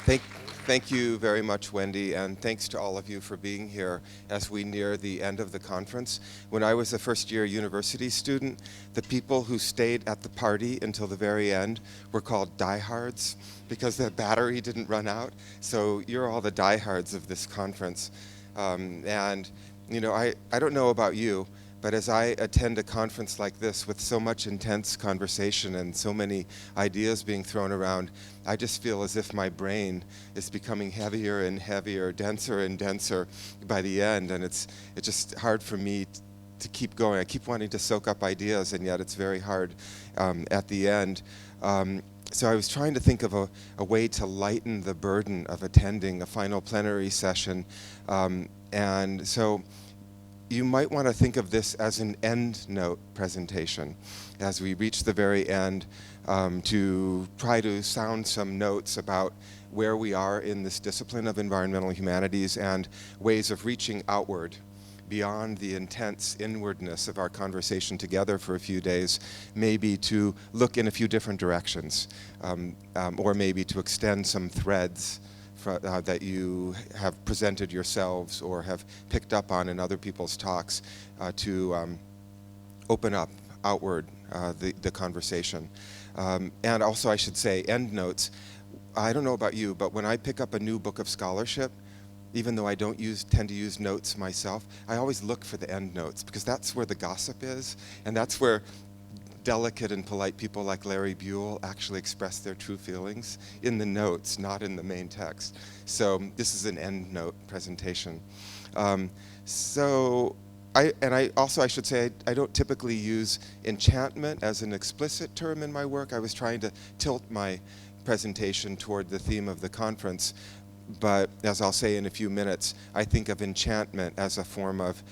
Thank, thank you very much, Wendy, and thanks to all of you for being here as we near the end of the conference. When I was a first-year university student, the people who stayed at the party until the very end were called diehards because the battery didn't run out. So you're all the diehards of this conference. And, you know, I don't know about you, but as I attend a conference like this with so much intense conversation and so many ideas being thrown around, I just feel as if my brain is becoming heavier and heavier, denser and denser by the end, and it's just hard for me to keep going. I keep wanting to soak up ideas, and yet it's very hard at the end. So I was trying to think of a way to lighten the burden of attending a final plenary session, and so you might want to think of this as an end note presentation as we reach the very end, to try to sound some notes about where we are in this discipline of environmental humanities and ways of reaching outward beyond the intense inwardness of our conversation together for a few days, maybe to look in a few different directions, or maybe to extend some threads that you have presented yourselves or have picked up on in other people's talks, to open up outward the conversation. And also, I should say, end notes. I don't know about you, but when I pick up a new book of scholarship, even though I don't tend to use notes myself, I always look for the end notes, because that's where the gossip is, and that's where delicate and polite people like Larry Buell actually express their true feelings in the notes, not in the main text. So this is an end note presentation. I should say I don't typically use enchantment as an explicit term in my work. I was trying to tilt my presentation toward the theme of the conference, but as I'll say in a few minutes, I think of enchantment as a form of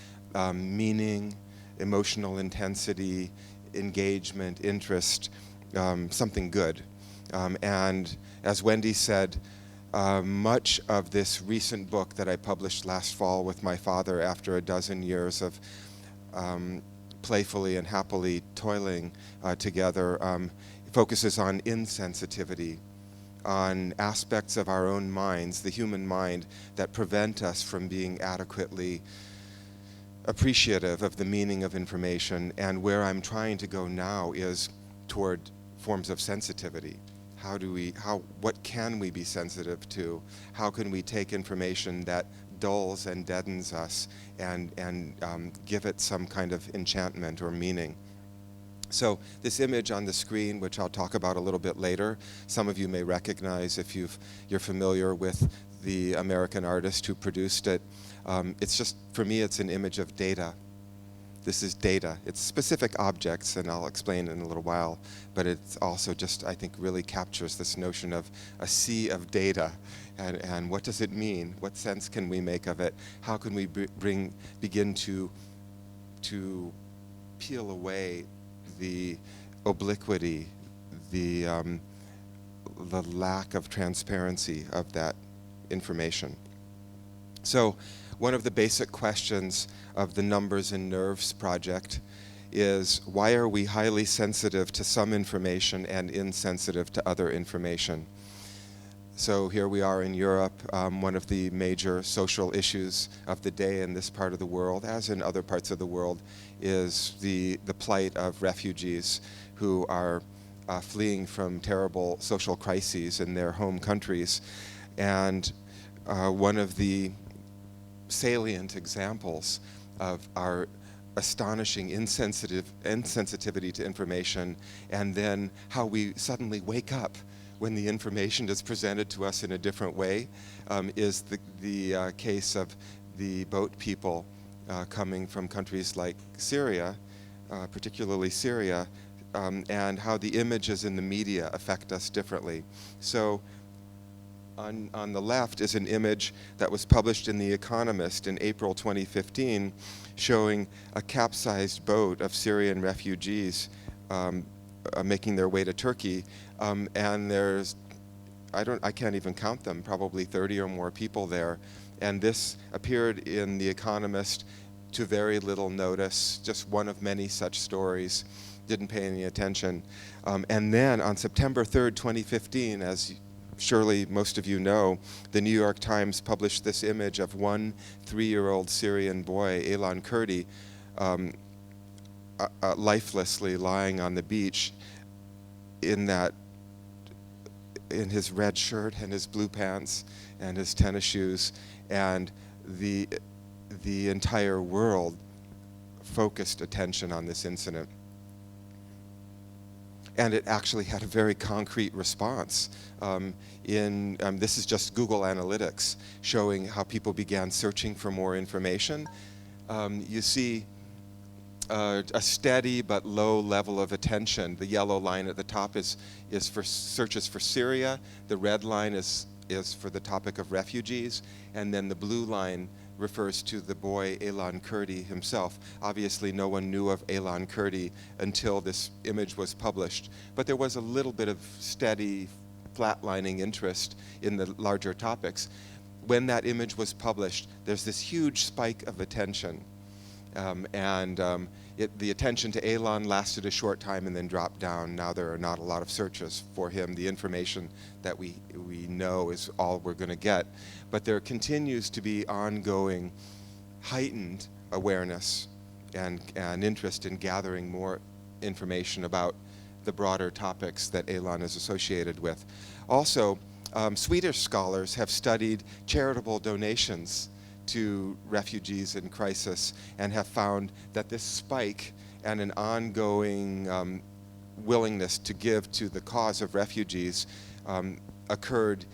meaning, emotional intensity, engagement, interest, something good. And as Wendy said, much of this recent book that I published last fall with my father after a dozen years of playfully and happily toiling together focuses on insensitivity, on aspects of our own minds, the human mind, that prevent us from being adequately appreciative of the meaning of information. And where I'm trying to go now is toward forms of sensitivity. What can we be sensitive to? How can we take information that dulls and deadens us and give it some kind of enchantment or meaning? So this image on the screen, which I'll talk about a little bit later, some of you may recognize if you're familiar with the American artist who produced it. It's just, for me, it's an image of data. This is data. It's specific objects, and I'll explain in a little while, but it's also just, I think, really captures this notion of a sea of data, and what does it mean? What sense can we make of it? How can we begin to peel away the obliquity, the lack of transparency of that information? So one of the basic questions of the Numbers and Nerves project is, why are we highly sensitive to some information and insensitive to other information? So here we are in Europe. One of the major social issues of the day in this part of the world, as in other parts of the world, is the plight of refugees who are fleeing from terrible social crises in their home countries. And one of the salient examples of our astonishing insensitivity to information, and then how we suddenly wake up when the information is presented to us in a different way, is the case of the boat people coming from countries like Syria, particularly Syria, and how the images in the media affect us differently. So on the left is an image that was published in The Economist in April 2015, showing a capsized boat of Syrian refugees making their way to Turkey, and there's, I can't even count them, probably 30 or more people there. And this appeared in The Economist to very little notice, just one of many such stories, didn't pay any attention. And then on September 3rd, 2015, as surely most of you know, the New York Times published this image of one 3-year-old Syrian boy, Elan Kurdi, lifelessly lying on the beach in his red shirt and his blue pants and his tennis shoes, and the entire world focused attention on this incident. And it actually had a very concrete response. This is just Google Analytics showing how people began searching for more information. You see a steady but low level of attention. The yellow line at the top is for searches for Syria. The red line is for the topic of refugees. And then the blue line refers to the boy Elan Kurdi himself. Obviously, no one knew of Elan Kurdi until this image was published. But there was a little bit of steady, flatlining interest in the larger topics. When that image was published, there's this huge spike of attention. The attention to Elan lasted a short time and then dropped down. Now there are not a lot of searches for him. The information that we know is all we're going to get. But there continues to be ongoing heightened awareness and interest in gathering more information about the broader topics that Elan is associated with. Also, Swedish scholars have studied charitable donations to refugees in crisis and have found that this spike and an ongoing willingness to give to the cause of refugees occurred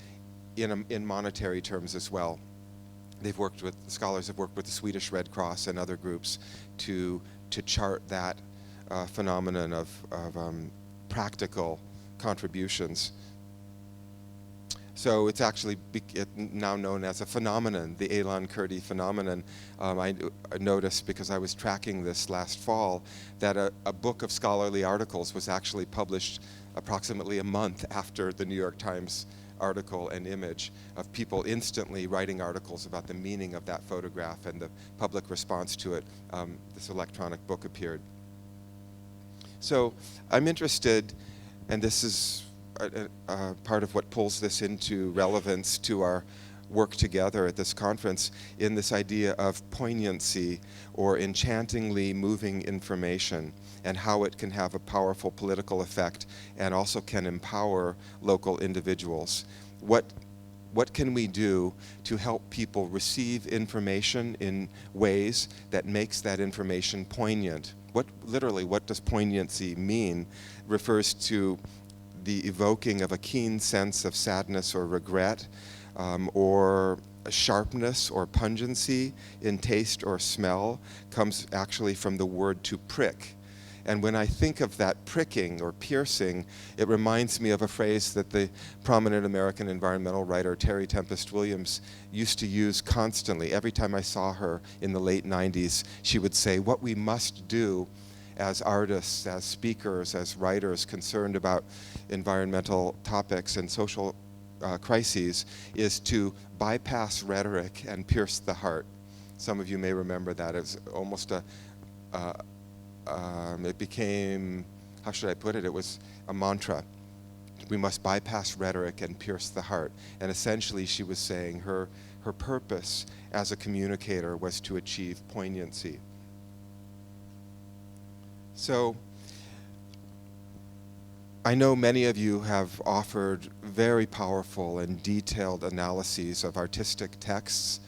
in monetary terms as well. Scholars have worked with the Swedish Red Cross and other groups to chart that phenomenon of practical contributions. So it's actually now known as a phenomenon, the Elan Kurdi phenomenon. I noticed, because I was tracking this last fall, that a book of scholarly articles was actually published approximately a month after the New York Times article and image, of people instantly writing articles about the meaning of that photograph and the public response to it. This electronic book appeared. So I'm interested, and this is part of what pulls this into relevance to our work together at this conference, in this idea of poignancy or enchantingly moving information, and how it can have a powerful political effect and also can empower local individuals. What can we do to help people receive information in ways that makes that information poignant? Literally, what does poignancy mean? Refers to the evoking of a keen sense of sadness or regret, or sharpness or pungency in taste or smell, comes actually from the word to prick. And when I think of that pricking or piercing, it reminds me of a phrase that the prominent American environmental writer Terry Tempest Williams used to use constantly. Every time I saw her in the late 90s, she would say, what we must do as artists, as speakers, as writers concerned about environmental topics and social crises, is to bypass rhetoric and pierce the heart. Some of you may remember that. It was almost it became, how should I put it? It was a mantra. We must bypass rhetoric and pierce the heart. And essentially she was saying her purpose as a communicator was to achieve poignancy. So I know many of you have offered very powerful and detailed analyses of artistic texts,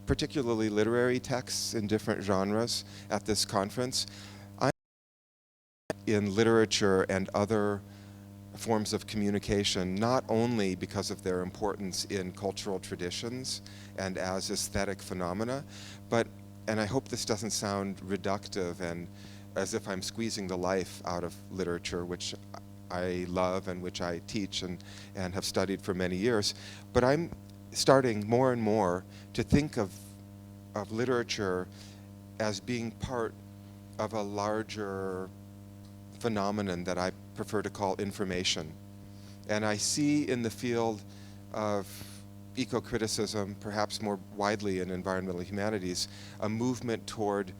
particularly literary texts in different genres at this conference. I'm in literature and other forms of communication, not only because of their importance in cultural traditions and as aesthetic phenomena, but, and I hope this doesn't sound reductive and as if I'm squeezing the life out of literature, which I love and which I teach and have studied for many years, but I'm starting more and more to think of literature as being part of a larger phenomenon that I prefer to call information. And I see in the field of eco-criticism, perhaps more widely in environmental humanities, a movement toward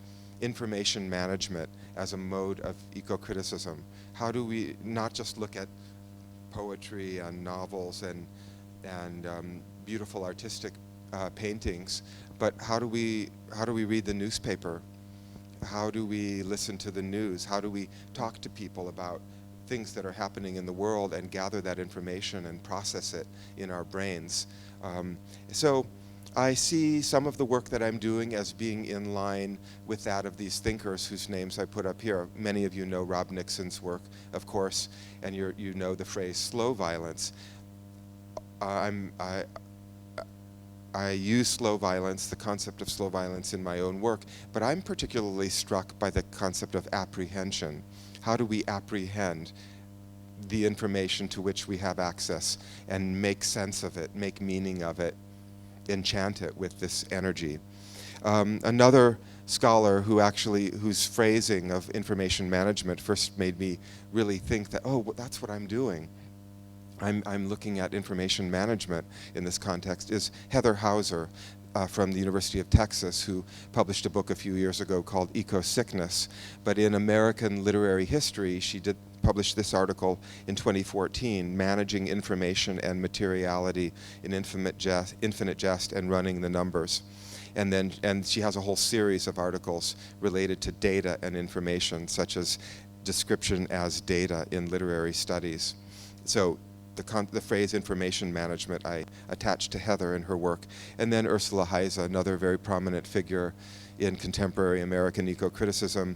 information management as a mode of eco-criticism. How do we not just look at poetry and novels and beautiful artistic paintings. But how do we read the newspaper? How do we listen to the news? How do we talk to people about things that are happening in the world and gather that information and process it in our brains? So I see some of the work that I'm doing as being in line with that of these thinkers whose names I put up here. Many of you know Rob Nixon's work, of course, and you know the phrase slow violence. I use slow violence, the concept of slow violence, in my own work, but I'm particularly struck by the concept of apprehension. How do we apprehend the information to which we have access and make sense of it, make meaning of it, enchant it with this energy? Another scholar whose phrasing of information management first made me really think that, oh, well, that's what I'm doing. I'm looking at information management in this context, is Heather Hauser from the University of Texas, who published a book a few years ago called Eco-Sickness. But in American literary history, she published this article in 2014, Managing Information and Materiality in Infinite Jest and Running the Numbers. And she has a whole series of articles related to data and information, such as description as data in literary studies. So the phrase information management I attached to Heather in her work. And then Ursula Heise, another very prominent figure in contemporary American eco-criticism,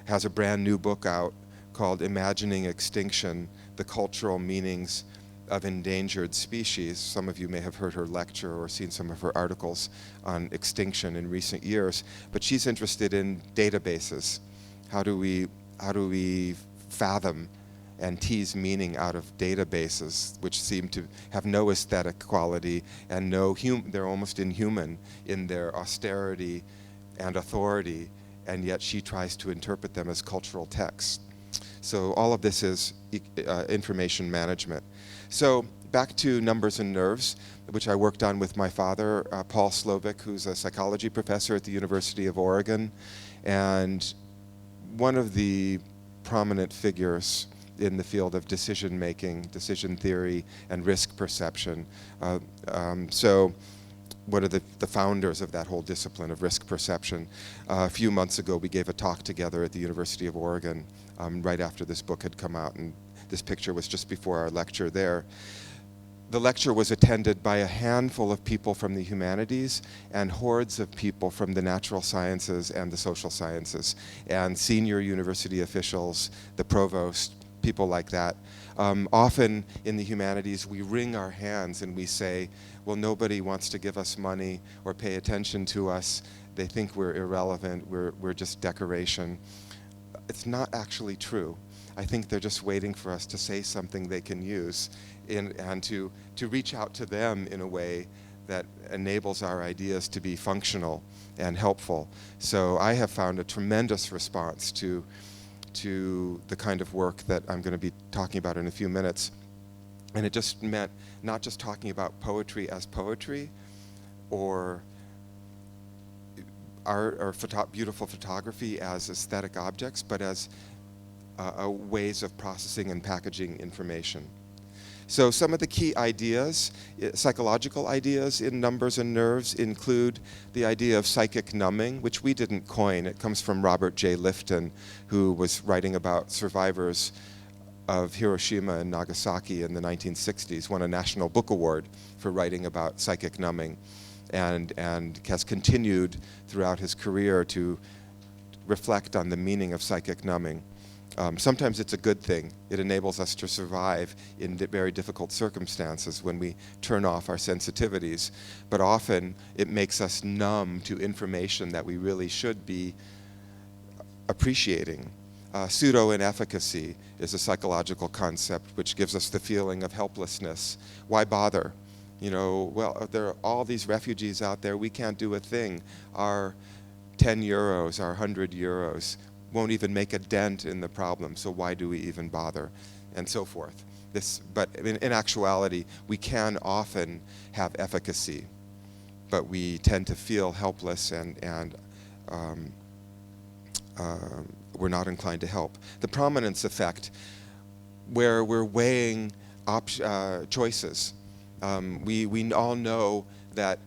has a brand new book out called Imagining Extinction, The Cultural Meanings of Endangered Species. Some of you may have heard her lecture or seen some of her articles on extinction in recent years, but she's interested in databases. How do we fathom and tease meaning out of databases, which seem to have no aesthetic quality and they're almost inhuman in their austerity and authority, and yet she tries to interpret them as cultural texts. So all of this is information management. So back to Numbers and Nerves, which I worked on with my father, Paul Slovic, who's a psychology professor at the University of Oregon, and one of the prominent figures in the field of decision making, decision theory, and risk perception. So one of the founders of that whole discipline of risk perception. A few months ago, we gave a talk together at the University of Oregon right after this book had come out, and this picture was just before our lecture there. The lecture was attended by a handful of people from the humanities and hordes of people from the natural sciences and the social sciences, and senior university officials, the provost, people like that. Often in the humanities, we wring our hands and we say, well, nobody wants to give us money or pay attention to us. They think we're irrelevant, we're just decoration. It's not actually true. I think they're just waiting for us to say something they can use and to reach out to them in a way that enables our ideas to be functional and helpful. So I have found a tremendous response to the kind of work that I'm going to be talking about in a few minutes. And it just meant not just talking about poetry as poetry or art or beautiful photography as aesthetic objects, but as ways of processing and packaging information. So some of the key ideas, psychological ideas in Numbers and Nerves, include the idea of psychic numbing, which we didn't coin. It comes from Robert J. Lifton, who was writing about survivors of Hiroshima and Nagasaki in the 1960s, won a National Book Award for writing about psychic numbing, and has continued throughout his career to reflect on the meaning of psychic numbing. Sometimes it's a good thing. It enables us to survive in very difficult circumstances when we turn off our sensitivities. But often it makes us numb to information that we really should be appreciating. Pseudo-inefficacy is a psychological concept which gives us the feeling of helplessness. Why bother? Well, there are all these refugees out there. We can't do a thing. Our 10 euros, our 100 euros, won't even make a dent in the problem, so why do we even bother, and so forth. But in actuality, we can often have efficacy, but we tend to feel helpless and we're not inclined to help. The Prominence Effect, where we're weighing choices. We all know that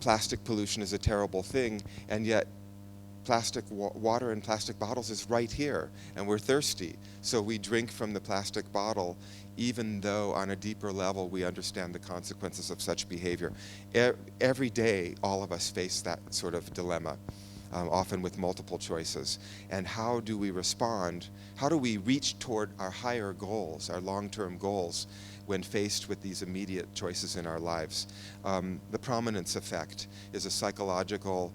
plastic pollution is a terrible thing, and yet plastic water in plastic bottles is right here, and we're thirsty. So we drink from the plastic bottle, even though on a deeper level we understand the consequences of such behavior. Every day, all of us face that sort of dilemma, often with multiple choices. And how do we respond? How do we reach toward our higher goals, our long-term goals, when faced with these immediate choices in our lives? The Prominence Effect is a psychological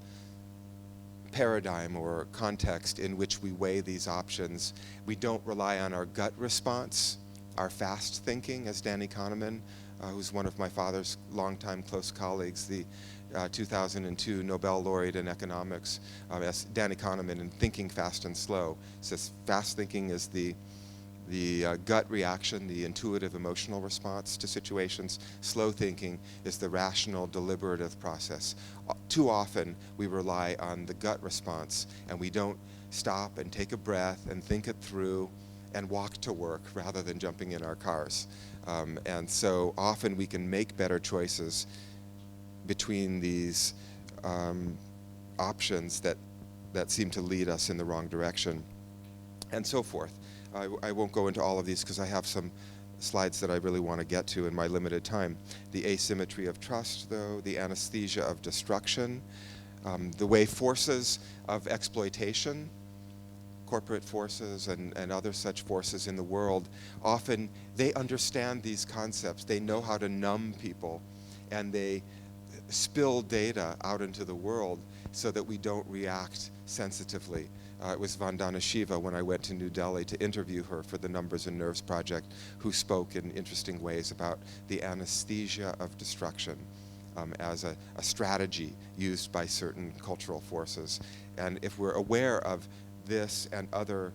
paradigm or context in which we weigh these options. We don't rely on our gut response, our fast thinking, as Danny Kahneman, who's one of my father's longtime close colleagues, the 2002 Nobel laureate in economics, as Danny Kahneman in Thinking Fast and Slow, says fast thinking is the gut reaction, the intuitive emotional response to situations. Slow thinking is the rational, deliberative process. Too often we rely on the gut response, and we don't stop and take a breath and think it through and walk to work rather than jumping in our cars. And so often we can make better choices between these options that seem to lead us in the wrong direction, and so forth. I won't go into all of these because I have some slides that I really want to get to in my limited time. The asymmetry of trust, though, the anesthesia of destruction, the way forces of exploitation, corporate forces and other such forces in the world, often they understand these concepts. They know how to numb people, and they spill data out into the world so that we don't react sensitively. It was Vandana Shiva, when I went to New Delhi to interview her for the Numbers and Nerves project, who spoke in interesting ways about the anesthesia of destruction as a strategy used by certain cultural forces. And if we're aware of this and other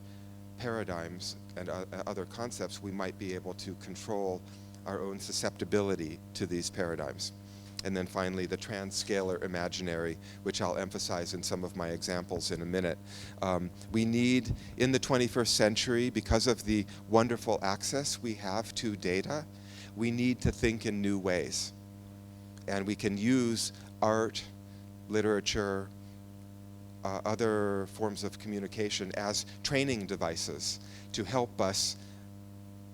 paradigms and other concepts, we might be able to control our own susceptibility to these paradigms. And then finally, the transscalar imaginary, which I'll emphasize in some of my examples in a minute. We need, in the 21st century, because of the wonderful access we have to data, we need to think in new ways. And we can use art, literature, other forms of communication as training devices to help us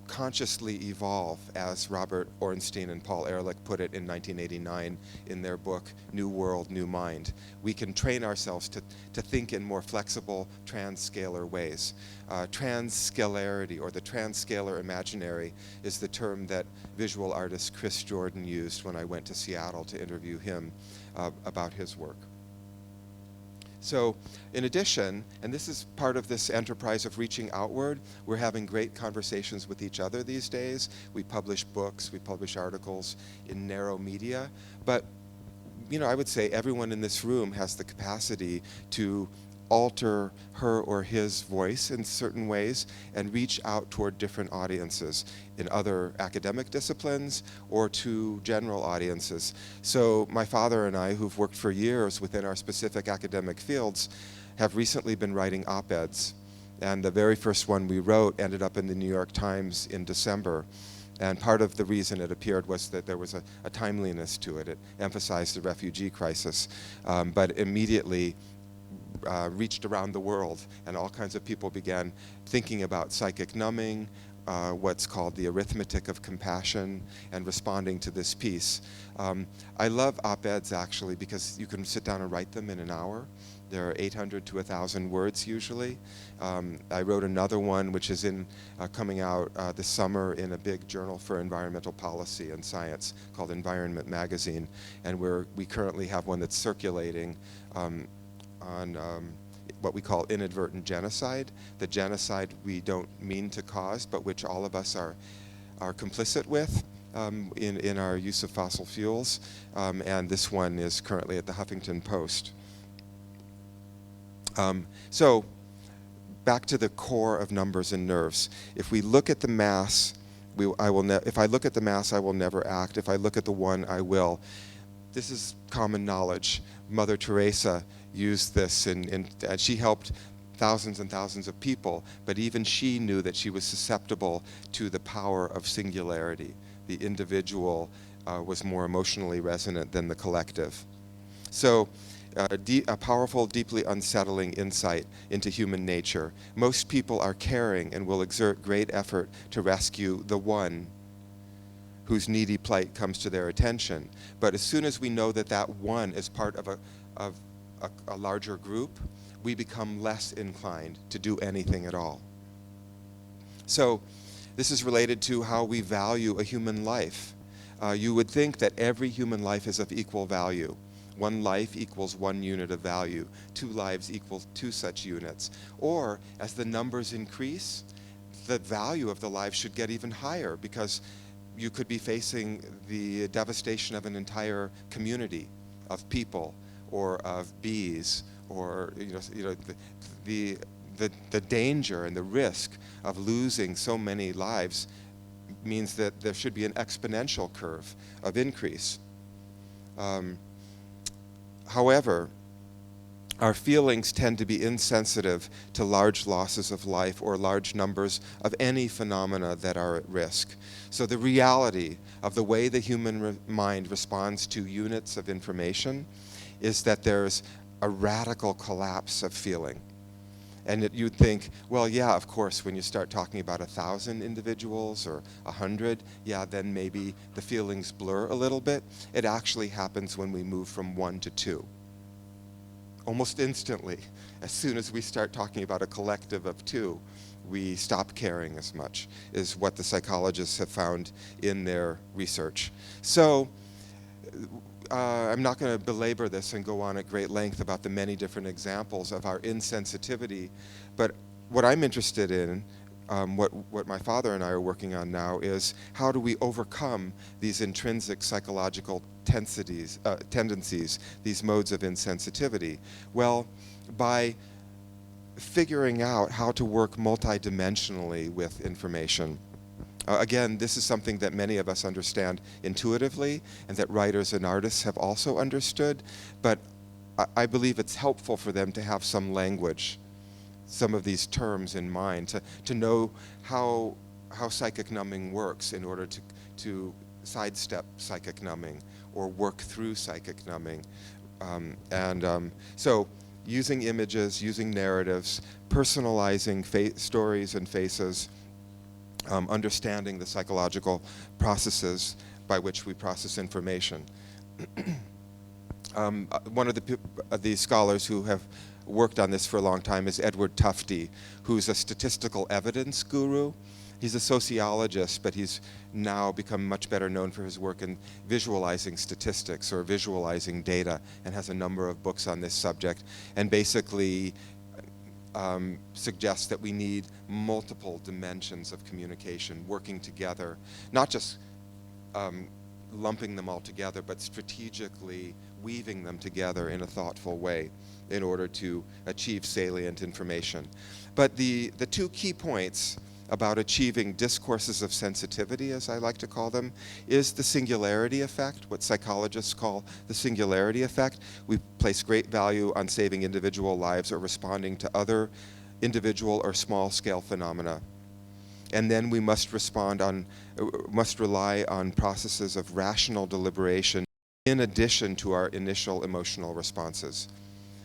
consciously evolve, as Robert Ornstein and Paul Ehrlich put it in 1989 in their book, New World, New Mind. We can train ourselves to think in more flexible, transscalar ways. Transscalarity, or the transscalar imaginary, is the term that visual artist Chris Jordan used when I went to Seattle to interview him about his work. So in addition, and this is part of this enterprise of reaching outward, we're having great conversations with each other these days. We publish books, we publish articles in narrow media, but I would say everyone in this room has the capacity to alter her or his voice in certain ways and reach out toward different audiences in other academic disciplines or to general audiences. So my father and I, who've worked for years within our specific academic fields, have recently been writing op-eds. And the very first one we wrote ended up in the New York Times in December. And part of the reason it appeared was that there was a timeliness to it. It emphasized the refugee crisis, but immediately reached around the world, and all kinds of people began thinking about psychic numbing, what's called the Arithmetic of Compassion, and responding to this piece. I love op-eds actually because you can sit down and write them in an hour. There are 800 to 1,000 words usually. I wrote another one which is coming out this summer in a big journal for environmental policy and science called Environment Magazine, and we currently have one that's circulating on what we call inadvertent genocide, the genocide we don't mean to cause, but which all of us are complicit with in our use of fossil fuels. And this one is currently at the Huffington Post. So back to the core of Numbers and Nerves. If we look at the mass, if I look at the mass, I will never act. If I look at the one, I will. This is common knowledge. Mother Teresa used this, and she helped thousands and thousands of people, but even she knew that she was susceptible to the power of singularity, the individual was more emotionally resonant than the collective. So a powerful, deeply unsettling insight into human nature. Most people are caring and will exert great effort to rescue the one whose needy plight comes to their attention. But as soon as we know that that one is part of a larger group, we become less inclined to do anything at all. So this is related to how we value a human life. You would think that every human life is of equal value. One life equals one unit of value. 2 lives equals 2 such units. Or, as the numbers increase, the value of the life should get even higher, because you could be facing the devastation of an entire community of people, or of bees, or the danger and the risk of losing so many lives means that there should be an exponential curve of increase. However, our feelings tend to be insensitive to large losses of life or large numbers of any phenomena that are at risk. So the reality of the way the human mind responds to units of information is that there's a radical collapse of feeling. And you'd think, well, yeah, of course, when you start talking about 1,000 individuals or 100, yeah, then maybe the feelings blur a little bit. It actually happens when we move from 1 to 2. Almost instantly, as soon as we start talking about a collective of 2, we stop caring as much, is what the psychologists have found in their research. So I'm not going to belabor this and go on at great length about the many different examples of our insensitivity, but what I'm interested in, what my father and I are working on now, is how do we overcome these intrinsic psychological tendencies, these modes of insensitivity? Well, by figuring out how to work multidimensionally with information. Again, this is something that many of us understand intuitively, and that writers and artists have also understood, but I believe it's helpful for them to have some language, some of these terms in mind, to know how psychic numbing works in order to sidestep psychic numbing or work through psychic numbing. So using images, using narratives, personalizing stories and faces, understanding the psychological processes by which we process information. One of the scholars who have worked on this for a long time is Edward Tufte, who's a statistical evidence guru. He's a sociologist, but he's now become much better known for his work in visualizing statistics or visualizing data, and has a number of books on this subject, and basically suggests that we need multiple dimensions of communication working together, not just lumping them all together, but strategically weaving them together in a thoughtful way in order to achieve salient information. But the 2 key points about achieving discourses of sensitivity, as I like to call them, is the singularity effect, what psychologists call the singularity effect. We place great value on saving individual lives or responding to other individual or small-scale phenomena. And then we must rely on processes of rational deliberation in addition to our initial emotional responses.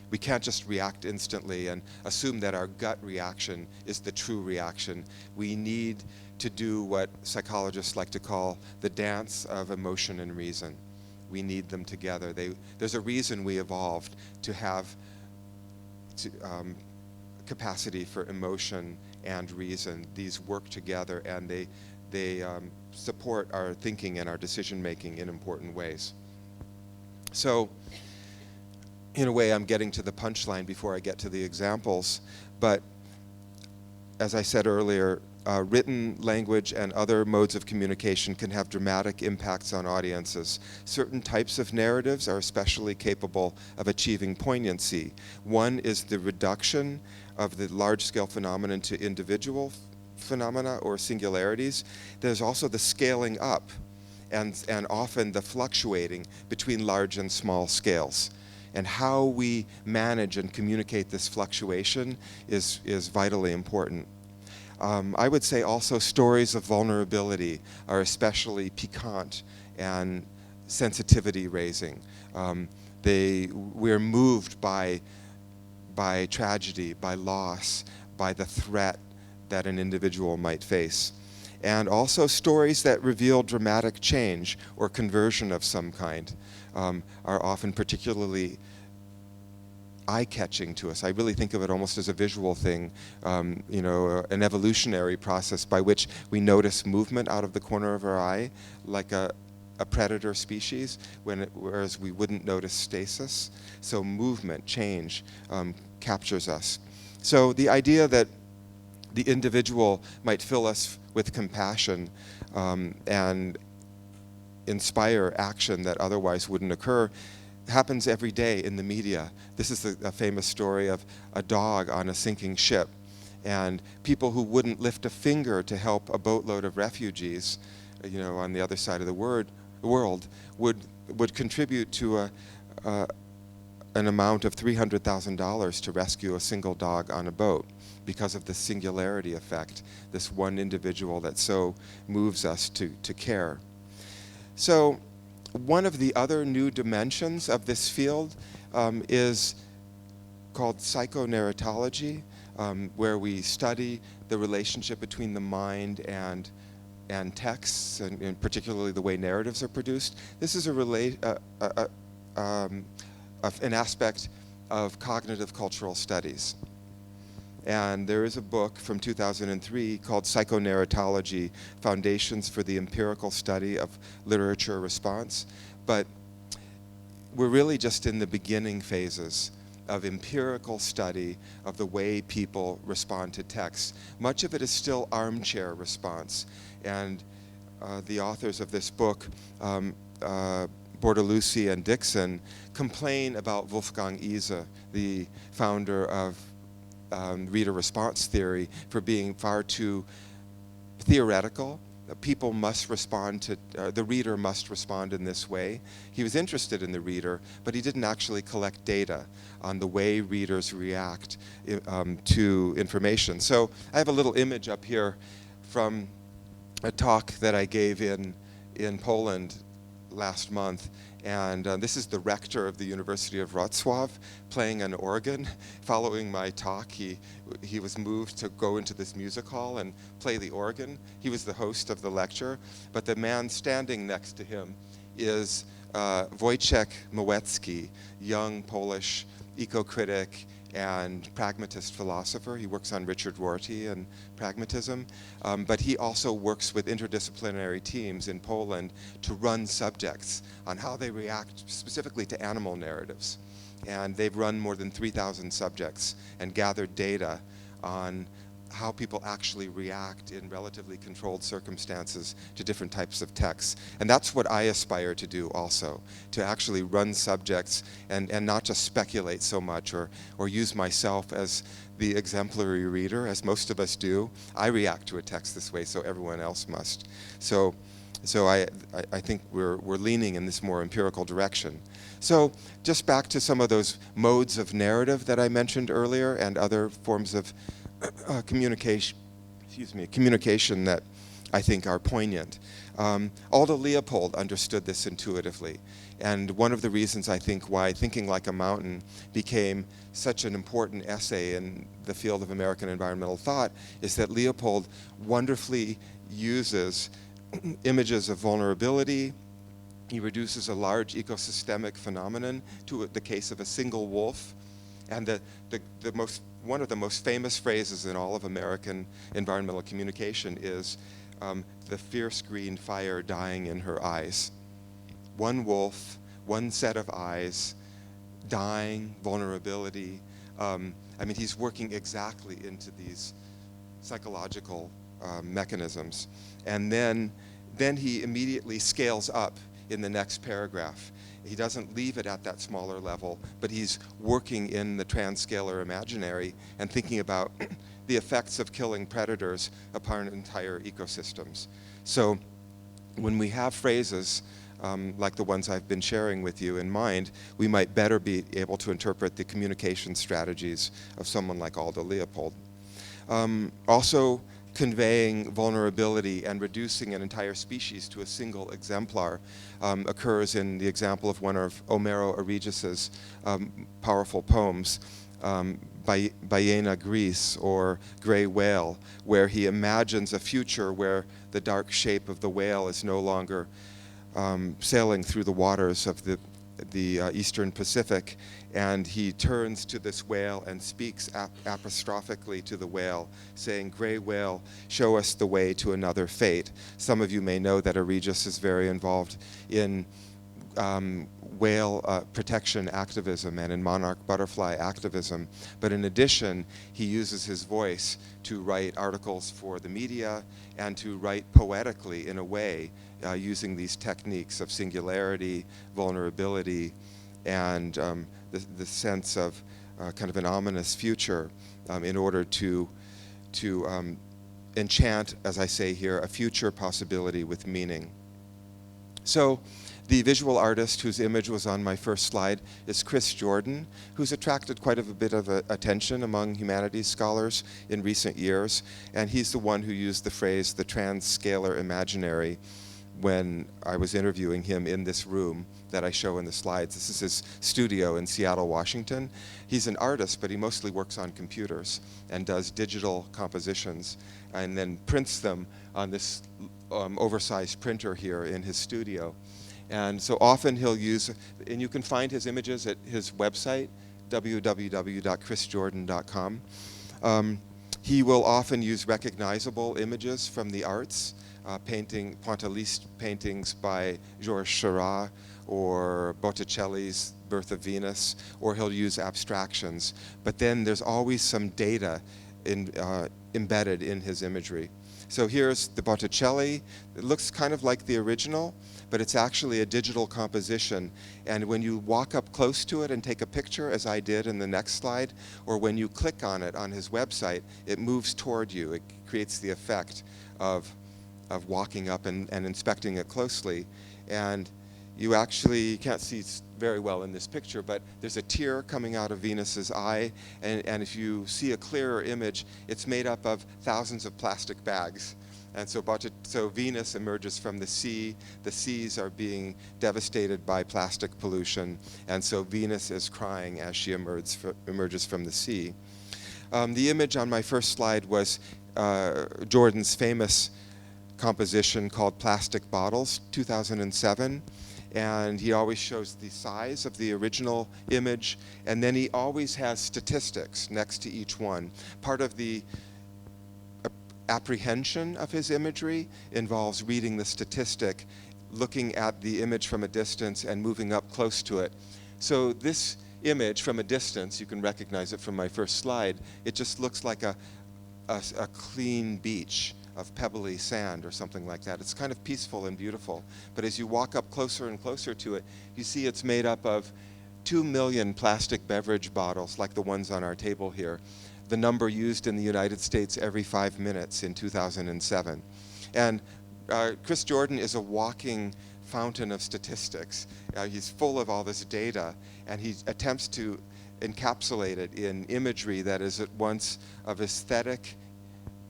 We can't just react instantly and assume that our gut reaction is the true reaction. We need to do what psychologists like to call the dance of emotion and reason. We need them together. There's a reason we evolved to have capacity for emotion and reason. These work together, and they support our thinking and our decision making in important ways. So, in a way, I'm getting to the punchline before I get to the examples, but as I said earlier, written language and other modes of communication can have dramatic impacts on audiences. Certain types of narratives are especially capable of achieving poignancy. One is the reduction of the large-scale phenomenon to individual phenomena or singularities. There's also the scaling up and often the fluctuating between large and small scales. And how we manage and communicate this fluctuation is vitally important. I would say also stories of vulnerability are especially piquant and sensitivity raising. We're moved by tragedy, by loss, by the threat that an individual might face. And also stories that reveal dramatic change or conversion of some kind are often particularly eye-catching to us. I really think of it almost as a visual thing, an evolutionary process by which we notice movement out of the corner of our eye, like a predator species, whereas we wouldn't notice stasis. So movement, change, captures us. So the idea that the individual might fill us with compassion and inspire action that otherwise wouldn't occur happens every day in the media. This is a famous story of a dog on a sinking ship, and people who wouldn't lift a finger to help a boatload of refugees, on the other side of the world, would contribute to an amount of $300,000 to rescue a single dog on a boat because of the singularity effect, this one individual that so moves us to care. So one of the other new dimensions of this field is called psychonautology, where we study the relationship between the mind and texts, and particularly the way narratives are produced. This is an aspect of cognitive cultural studies. And there is a book from 2003 called Psychonautology, Foundations for the Empirical Study of Literature Response. But we're really just in the beginning phases of empirical study of the way people respond to text. Much of it is still armchair response. And the authors of this book, Bortolucci and Dixon, complain about Wolfgang Ise, the founder of reader response theory, for being far too theoretical. People must respond to, the reader must respond in this way. He was interested in the reader, but he didn't actually collect data on the way readers react to information. So I have a little image up here from a talk that I gave in Poland last month. And this is the rector of the University of Wrocław playing an organ. Following my talk, he was moved to go into this music hall and play the organ. He was the host of the lecture, but the man standing next to him is Wojciech Mowetsky, young Polish eco-critic and pragmatist philosopher. He works on Richard Rorty and pragmatism, but he also works with interdisciplinary teams in Poland to run subjects on how they react specifically to animal narratives. And they've run more than 3,000 subjects and gathered data on how people actually react in relatively controlled circumstances to different types of texts. And that's what I aspire to do also, to actually run subjects and not just speculate so much or use myself as the exemplary reader, as most of us do. I react to a text this way, so everyone else must. So I think we're leaning in this more empirical direction. So just back to some of those modes of narrative that I mentioned earlier and other forms of communication that I think are poignant. Aldo Leopold understood this intuitively, and one of the reasons I think why Thinking Like a Mountain became such an important essay in the field of American environmental thought is that Leopold wonderfully uses images of vulnerability. He reduces a large ecosystemic phenomenon to the case of a single wolf, and one of the most famous phrases in all of American environmental communication is the fierce green fire dying in her eyes. One wolf, one set of eyes, dying, vulnerability. He's working exactly into these psychological mechanisms. And then he immediately scales up in the next paragraph. He doesn't leave it at that smaller level, but he's working in the transscalar imaginary and thinking about the effects of killing predators upon entire ecosystems. So when we have phrases like the ones I've been sharing with you in mind, we might better be able to interpret the communication strategies of someone like Aldo Leopold. Also, conveying vulnerability and reducing an entire species to a single exemplar occurs in the example of one of Homero Eregius's powerful poems, Ballena Gris, or Gray Whale, where he imagines a future where the dark shape of the whale is no longer sailing through the waters of the Eastern Pacific, and he turns to this whale and speaks apostrophically to the whale, saying, "Gray whale, show us the way to another fate." Some of you may know that Eregius is very involved in whale protection activism and in monarch butterfly activism. But in addition, he uses his voice to write articles for the media and to write poetically in a way using these techniques of singularity, vulnerability, and the sense of kind of an ominous future in order to enchant, as I say here, a future possibility with meaning. So the visual artist whose image was on my first slide is Chris Jordan, who's attracted quite a bit of attention among humanities scholars in recent years, and he's the one who used the phrase the transscalar imaginary when I was interviewing him in this room that I show in the slides. This is his studio in Seattle, Washington. He's an artist, but he mostly works on computers and does digital compositions and then prints them on this oversized printer here in his studio. And so often he'll use, and you can find his images at his website, www.chrisjordan.com. He will often use recognizable images from the arts, pointilliste paintings by Georges Seurat or Botticelli's Birth of Venus, or he'll use abstractions. But then there's always some data embedded in his imagery. So here's the Botticelli. It looks kind of like the original, but it's actually a digital composition. And when you walk up close to it and take a picture, as I did in the next slide, or when you click on it on his website, it moves toward you. It creates the effect of walking up and inspecting it closely. And you actually can't see very well in this picture, but there's a tear coming out of Venus's eye, and if you see a clearer image, it's made up of thousands of plastic bags. And so Venus emerges from the sea. The seas are being devastated by plastic pollution, and so Venus is crying as she emerges from the sea. The image on my first slide was Jordan's famous composition called Plastic Bottles, 2007. And he always shows the size of the original image, and then he always has statistics next to each one. Part of the apprehension of his imagery involves reading the statistic, looking at the image from a distance and moving up close to it. So this image from a distance, you can recognize it from my first slide, it just looks like a clean beach of pebbly sand or something like that. It's kind of peaceful and beautiful. But as you walk up closer and closer to it, you see it's made up of 2 million plastic beverage bottles like the ones on our table here, the number used in the United States every 5 minutes in 2007. And Chris Jordan is a walking fountain of statistics. He's full of all this data, and he attempts to encapsulate it in imagery that is at once of aesthetic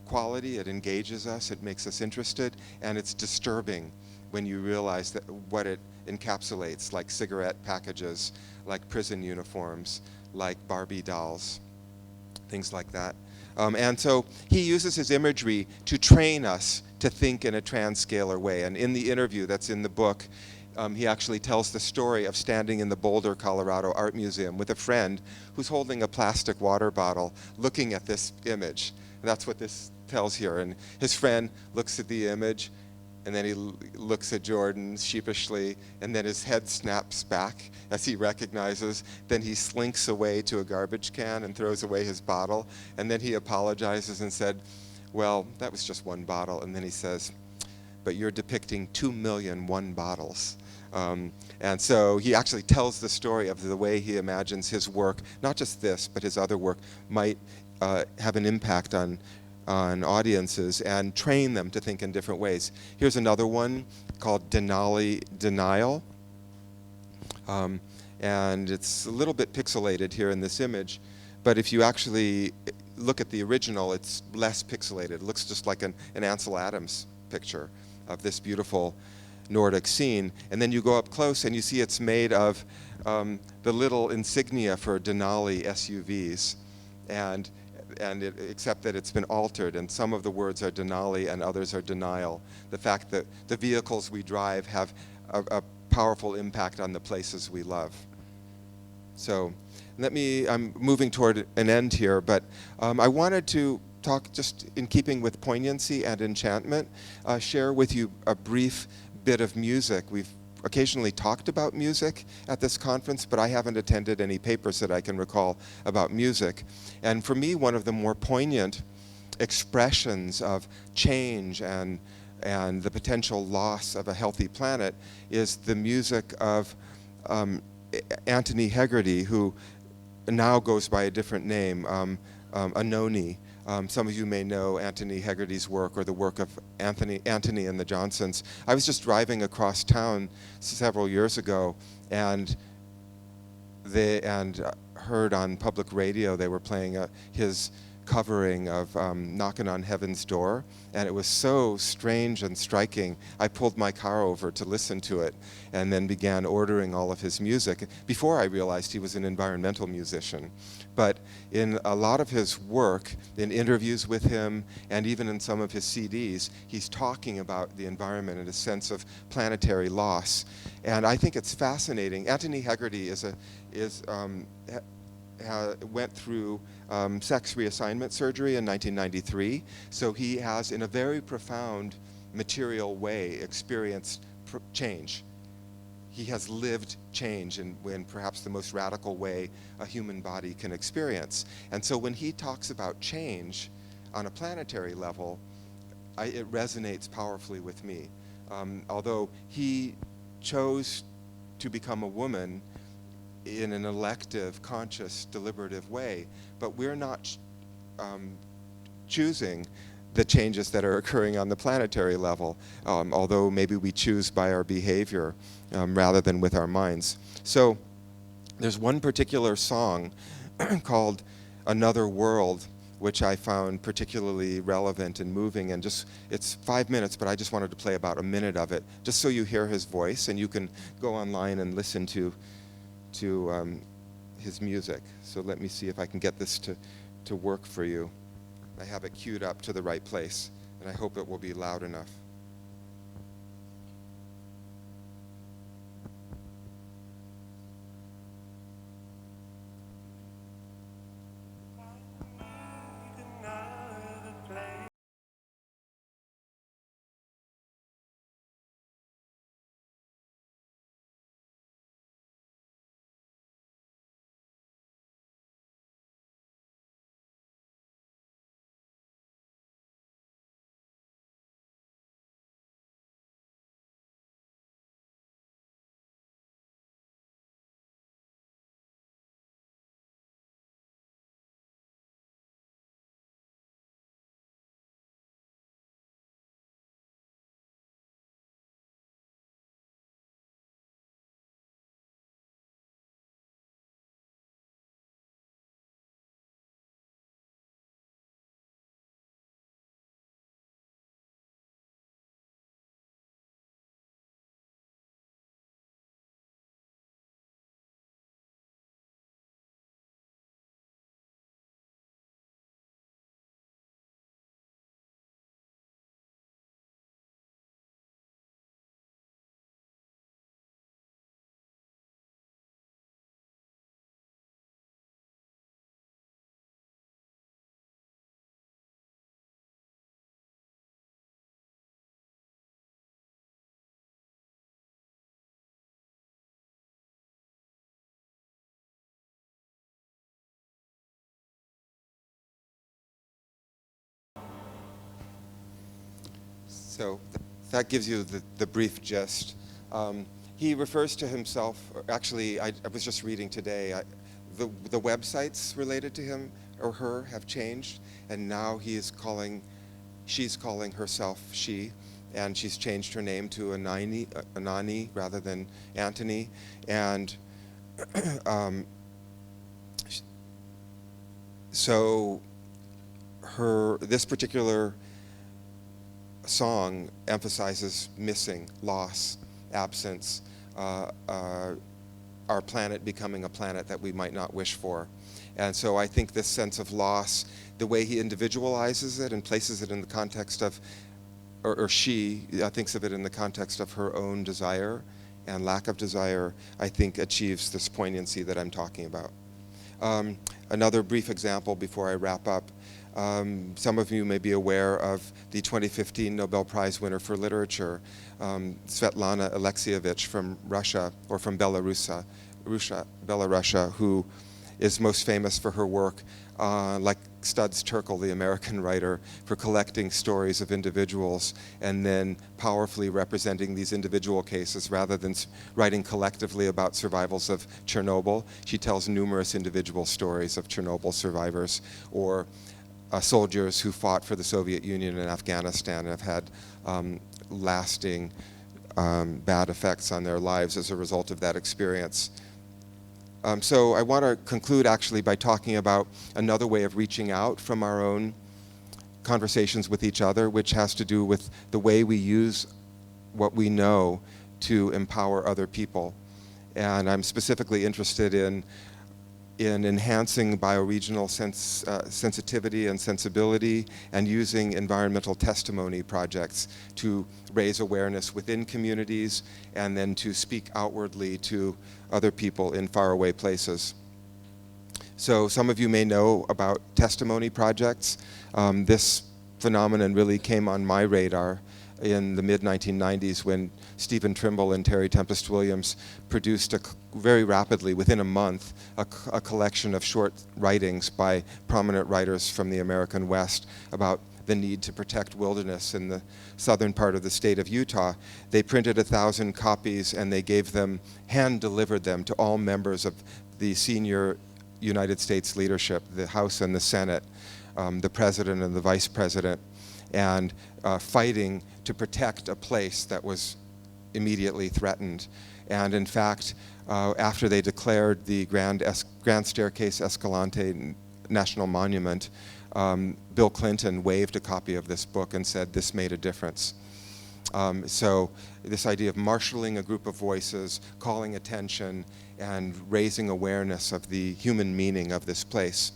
quality. It engages us, it makes us interested, and it's disturbing when you realize that what it encapsulates, like cigarette packages, like prison uniforms, like Barbie dolls, things like that. And so he uses his imagery to train us to think in a transscalar way. And in the interview that's in the book, he actually tells the story of standing in the Boulder, Colorado Art Museum with a friend who's holding a plastic water bottle looking at this image. And that's what this tells here. And his friend looks at the image, and then he looks at Jordan sheepishly, and then his head snaps back as he recognizes. Then he slinks away to a garbage can and throws away his bottle. And then he apologizes and said, "Well, that was just one bottle." And then he says, "But you're depicting 2 million one bottles." And so he actually tells the story of the way he imagines his work, not just this, but his other work, might have an impact on audiences and train them to think in different ways. Here's another one called Denali Denial. And it's a little bit pixelated here in this image, but if you actually look at the original, it's less pixelated. It looks just like an Ansel Adams picture of this beautiful Nordic scene. And then you go up close and you see it's made of the little insignia for Denali SUVs. Except that it's been altered, and some of the words are Denali and others are denial. The fact that the vehicles we drive have a powerful impact on the places we love. So I'm moving toward an end here, but I wanted to talk, just in keeping with poignancy and enchantment, share with you a brief bit of music. We've occasionally talked about music at this conference, but I haven't attended any papers that I can recall about music. And for me, one of the more poignant expressions of change and the potential loss of a healthy planet is the music of Anthony Hegarty, who now goes by a different name, Anoni. Some of you may know Anthony Hegarty's work or the work of Anthony and the Johnsons. I was just driving across town several years ago and heard on public radio they were playing his covering of Knockin' on Heaven's Door, and it was so strange and striking. I pulled my car over to listen to it and then began ordering all of his music before I realized he was an environmental musician. But in a lot of his work, in interviews with him, and even in some of his CDs, he's talking about the environment and a sense of planetary loss. And I think it's fascinating. Anthony Hegarty went through sex reassignment surgery in 1993, so he has, in a very profound material way, experienced change. He has lived change in perhaps the most radical way a human body can experience. And so when he talks about change on a planetary level, it resonates powerfully with me. Although he chose to become a woman in an elective, conscious, deliberative way, but we're not choosing the changes that are occurring on the planetary level, although maybe we choose by our behavior rather than with our minds. So there's one particular song called Another World, which I found particularly relevant and moving, and it's 5 minutes, but I just wanted to play about a minute of it, just so you hear his voice, and you can go online and listen to his music. So let me see if I can get this to work for you. I have it queued up to the right place, and I hope it will be loud enough. So that gives you the brief gist. He refers to himself, actually, I was just reading today, the websites related to him or her have changed, and now she's calling herself she, and she's changed her name to Anani rather than Anthony. And so this particular song emphasizes missing, loss, absence, our planet becoming a planet that we might not wish for. And so I think this sense of loss, the way he individualizes it and places it in the context of, or she thinks of it in the context of her own desire and lack of desire, I think achieves this poignancy that I'm talking about. Another brief example before I wrap up. Some of you may be aware of the 2015 Nobel Prize winner for literature, Svetlana Alexievich from Russia, or from Belarus, who is most famous for her work, like Studs Terkel, the American writer, for collecting stories of individuals and then powerfully representing these individual cases rather than writing collectively about survivals of Chernobyl. She tells numerous individual stories of Chernobyl survivors, or soldiers who fought for the Soviet Union and Afghanistan and have had lasting bad effects on their lives as a result of that experience. So I want to conclude actually by talking about another way of reaching out from our own conversations with each other, which has to do with the way we use what we know to empower other people. And I'm specifically interested in enhancing bioregional sensitivity and sensibility, and using environmental testimony projects to raise awareness within communities and then to speak outwardly to other people in faraway places. So some of you may know about testimony projects. This phenomenon really came on my radar in the mid-1990s when Stephen Trimble and Terry Tempest Williams produced very rapidly, within a month, a collection of short writings by prominent writers from the American West about the need to protect wilderness in the southern part of the state of Utah. They printed 1,000 copies and they gave them, hand-delivered them to all members of the senior United States leadership, the House and the Senate, the president and the vice president, and fighting to protect a place that was immediately threatened. And in fact, after they declared the Grand Staircase Escalante National Monument, Bill Clinton waved a copy of this book and said this made a difference. So this idea of marshaling a group of voices, calling attention, and raising awareness of the human meaning of this place.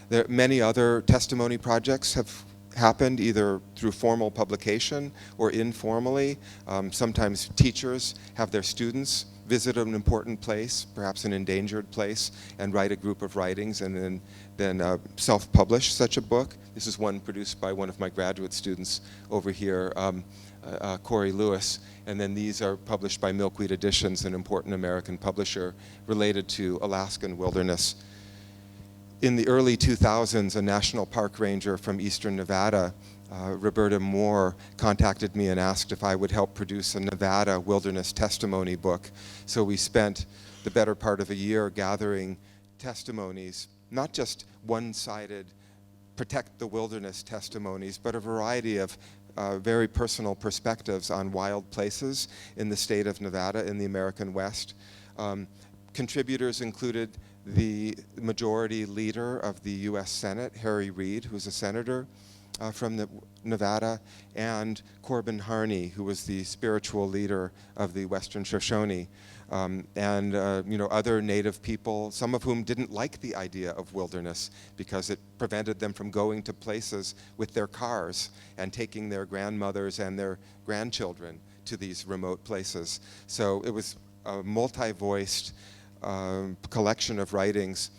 There many other testimony projects have happened either through formal publication or informally. Sometimes teachers have their students visit an important place, perhaps an endangered place, and write a group of writings and then self-publish such a book. This is one produced by one of my graduate students over here, Corey Lewis, and then these are published by Milkweed Editions, an important American publisher related to Alaskan wilderness. In the early 2000s, a national park ranger from eastern Nevada, Roberta Moore, contacted me and asked if I would help produce a Nevada wilderness testimony book. So we spent the better part of a year gathering testimonies, not just one-sided protect the wilderness testimonies, but a variety of very personal perspectives on wild places in the state of Nevada in the American West. Contributors included the majority leader of the U.S. Senate, Harry Reid, who's a senator from Nevada, and Corbin Harney, who was the spiritual leader of the Western Shoshone, and other native people, some of whom didn't like the idea of wilderness because it prevented them from going to places with their cars and taking their grandmothers and their grandchildren to these remote places. So it was a multi-voiced collection of writings.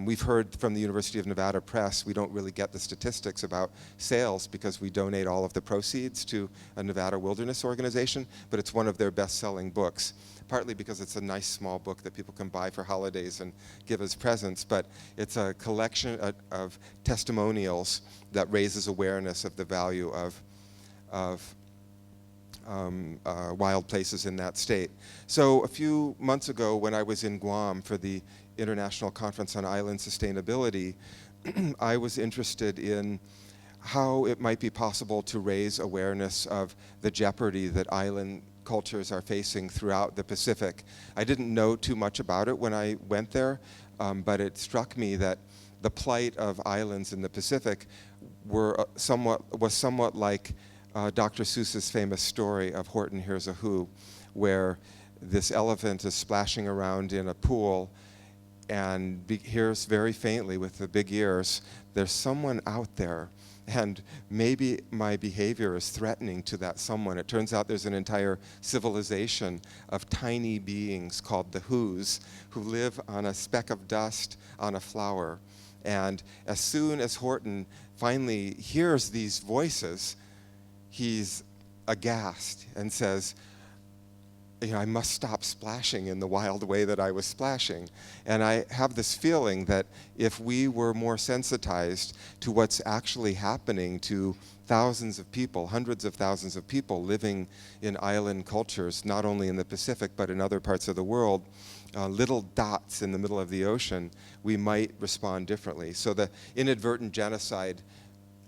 We've heard from the University of Nevada Press, we don't really get the statistics about sales because we donate all of the proceeds to a Nevada wilderness organization, but it's one of their best-selling books, partly because it's a nice small book that people can buy for holidays and give as presents, but it's a collection of testimonials that raises awareness of the value of wild places in that state. So a few months ago when I was in Guam for the International Conference on Island Sustainability, I was interested in how it might be possible to raise awareness of the jeopardy that island cultures are facing throughout the Pacific. I didn't know too much about it when I went there, but it struck me that the plight of islands in the Pacific was somewhat like Dr. Seuss's famous story of Horton Hears a Who, where this elephant is splashing around in a pool and hears very faintly with the big ears, there's someone out there, and maybe my behavior is threatening to that someone. It turns out there's an entire civilization of tiny beings called the Whos who live on a speck of dust on a flower. And as soon as Horton finally hears these voices, he's aghast and says, I must stop splashing in the wild way that I was splashing. And I have this feeling that if we were more sensitized to what's actually happening to thousands of people, hundreds of thousands of people living in island cultures, not only in the Pacific but in other parts of the world, little dots in the middle of the ocean, we might respond differently. So the inadvertent genocide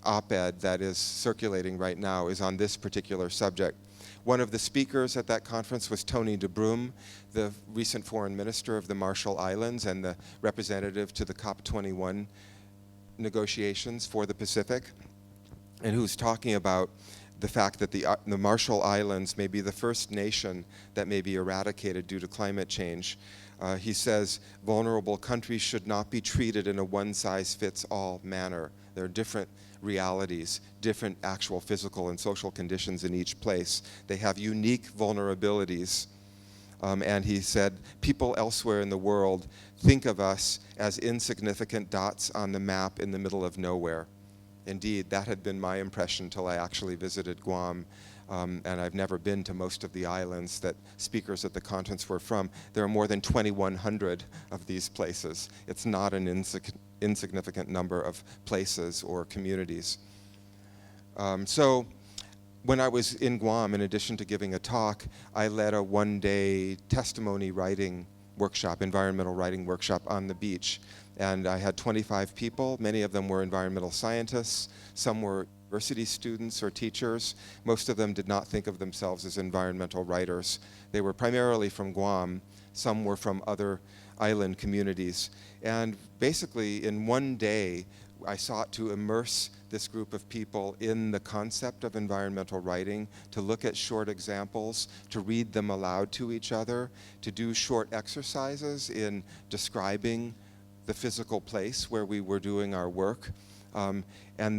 op-ed that is circulating right now is on this particular subject. One of the speakers at that conference was Tony de Broom, the recent foreign minister of the Marshall Islands and the representative to the COP21 negotiations for the Pacific, and who's talking about the fact that the Marshall Islands may be the first nation that may be eradicated due to climate change. He says vulnerable countries should not be treated in a one-size-fits-all manner. There are different realities, different actual physical and social conditions in each place. They have unique vulnerabilities. And he said, people elsewhere in the world think of us as insignificant dots on the map in the middle of nowhere. Indeed, that had been my impression till I actually visited Guam. And I've never been to most of the islands that speakers at the conference were from. There are more than 2,100 of these places. It's not an insignificant number of places or communities. So when I was in Guam, in addition to giving a talk, I led a one-day testimony writing workshop, environmental writing workshop on the beach. And I had 25 people. Many of them were environmental scientists. Some were university students or teachers. Most of them did not think of themselves as environmental writers. They were primarily from Guam. Some were from other island communities. And basically, in one day, I sought to immerse this group of people in the concept of environmental writing, to look at short examples, to read them aloud to each other, to do short exercises in describing the physical place where we were doing our work. And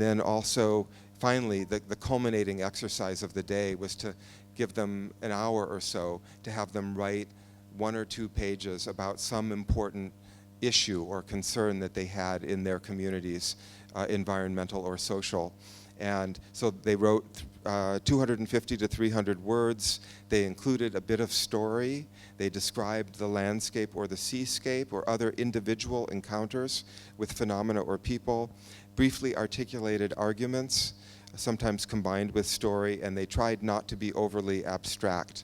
then also, finally, the culminating exercise of the day was to give them an hour or so to have them write 1 or 2 pages about some important issue or concern that they had in their communities, environmental or social. And so they wrote 250 to 300 words. They included a bit of story. They described the landscape or the seascape or other individual encounters with phenomena or people, briefly articulated arguments, sometimes combined with story, and they tried not to be overly abstract,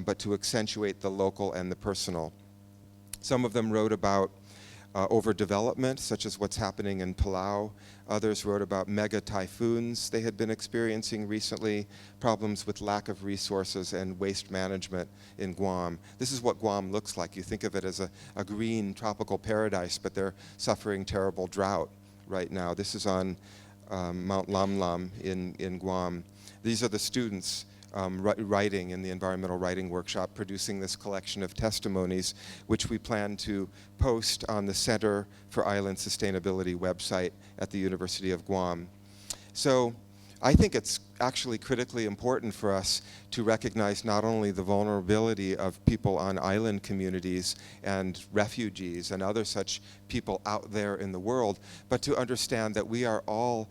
but to accentuate the local and the personal. Some of them wrote about overdevelopment, such as what's happening in Palau. Others wrote about mega typhoons they had been experiencing recently, problems with lack of resources and waste management in Guam. This is what Guam looks like. You think of it as a green tropical paradise, but they're suffering terrible drought right now. This is on Mount Lam Lam in Guam. These are the students writing in the environmental writing workshop, producing this collection of testimonies, which we plan to post on the Center for Island Sustainability website at the University of Guam. So I think it's actually critically important for us to recognize not only the vulnerability of people on island communities and refugees and other such people out there in the world, but to understand that we are all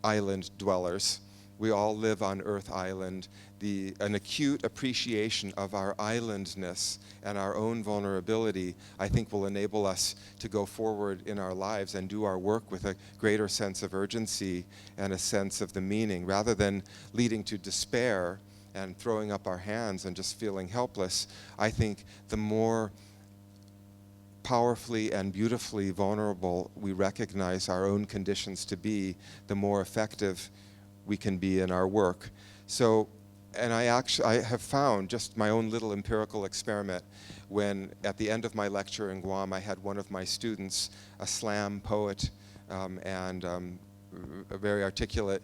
island dwellers. We all live on Earth Island. An acute appreciation of our islandness and our own vulnerability, I think, will enable us to go forward in our lives and do our work with a greater sense of urgency and a sense of the meaning, rather than leading to despair and throwing up our hands and just feeling helpless. I think the more powerfully and beautifully vulnerable we recognize our own conditions to be, the more effective we can be in our work. So, and I have found, just my own little empirical experiment, when at the end of my lecture in Guam, I had one of my students, a slam poet and a very articulate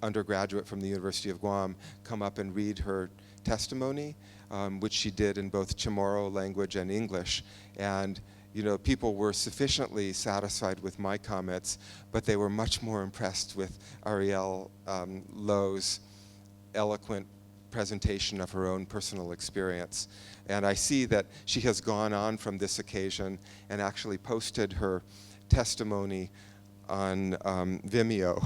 undergraduate from the University of Guam, come up and read her testimony, which she did in both Chamorro language and English. And people were sufficiently satisfied with my comments, but they were much more impressed with Ariel Lowe's eloquent presentation of her own personal experience. And I see that she has gone on from this occasion and actually posted her testimony on Vimeo.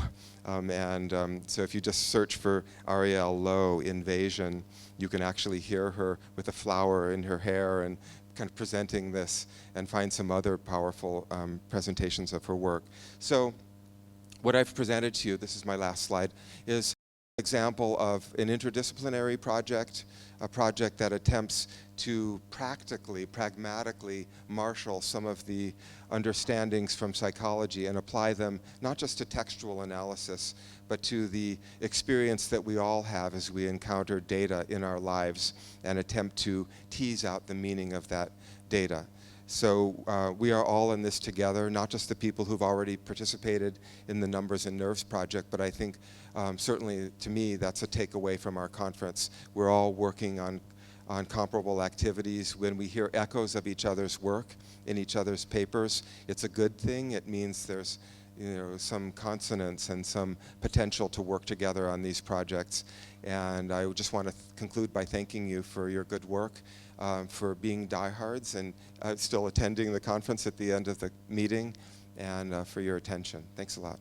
So if you just search for Ariel Lowe Invasion, you can actually hear her with a flower in her hair and kind of presenting this, and find some other powerful presentations of her work. So what I've presented to you, this is my last slide, is an example of an interdisciplinary project, a project that attempts to pragmatically marshal some of the understandings from psychology and apply them not just to textual analysis, but to the experience that we all have as we encounter data in our lives and attempt to tease out the meaning of that data. So we are all in this together, not just the people who've already participated in the Numbers and Nerves project, but I think certainly to me that's a takeaway from our conference. We're all working on comparable activities. When we hear echoes of each other's work in each other's papers, it's a good thing. It means there's some consonance and some potential to work together on these projects. And I just want to conclude by thanking you for your good work, for being diehards and still attending the conference at the end of the meeting, and for your attention. Thanks a lot.